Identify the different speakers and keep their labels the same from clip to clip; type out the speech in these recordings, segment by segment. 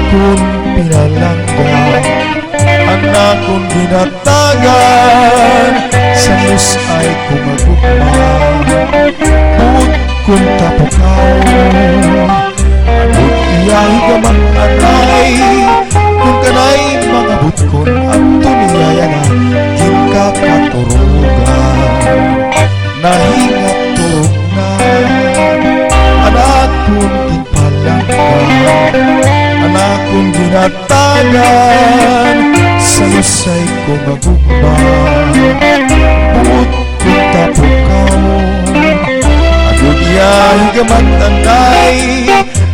Speaker 1: kong pinalangga, anak kong binatagan, sa Diyos ay kumagugma. Bukod kong tapukaw, abot iyahi gamang anay, kung kanay mga butkon at tuniyaya na ginkakaturugan. Nahingat turog na, anak kong ginpalangga, anak kong ginatagan, sa lusay kong agugma. Bukod kong tapukaw, agod iyahi gamang anay,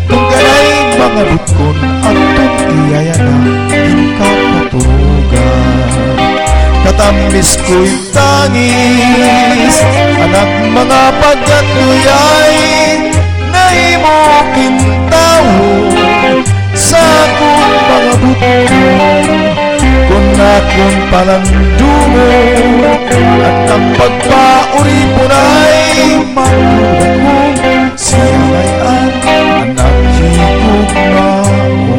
Speaker 1: kung kanay mga butkon at tuniyaya na ginkakaturugan. Katamis ko'y tangis, anak mga pagkatuyay, nahimo kintawo sa akong mga butkon. Kung akong palandungo at ang pagpauri po na'y malulang ko, siya ay ang anak higugma mo.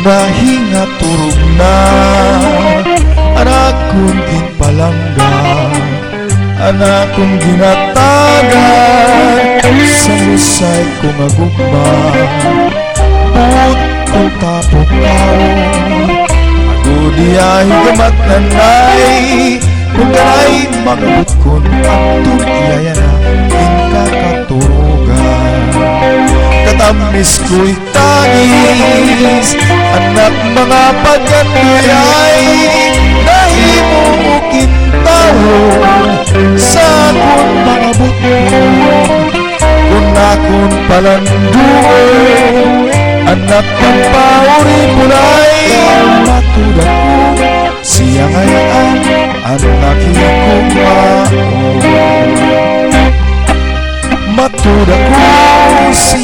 Speaker 1: Nahinga turog na, anak kong ginpalangga, anak kong ginatagan, sa lusay kong agugma. Bukod kong tapukaw, agod iyahi gamat nanay, kung kanay mga butkon at tuniyaya na ginkakaturugan. Katamis ko'y tangis, anak mga pagkatuyay, nahimo mo kintawo sa akong mga butkon. Kung akong palandungo, anak ng pauri po na'y matuda ko, siya ngay ang anak higugma mo. Matuda ko, siya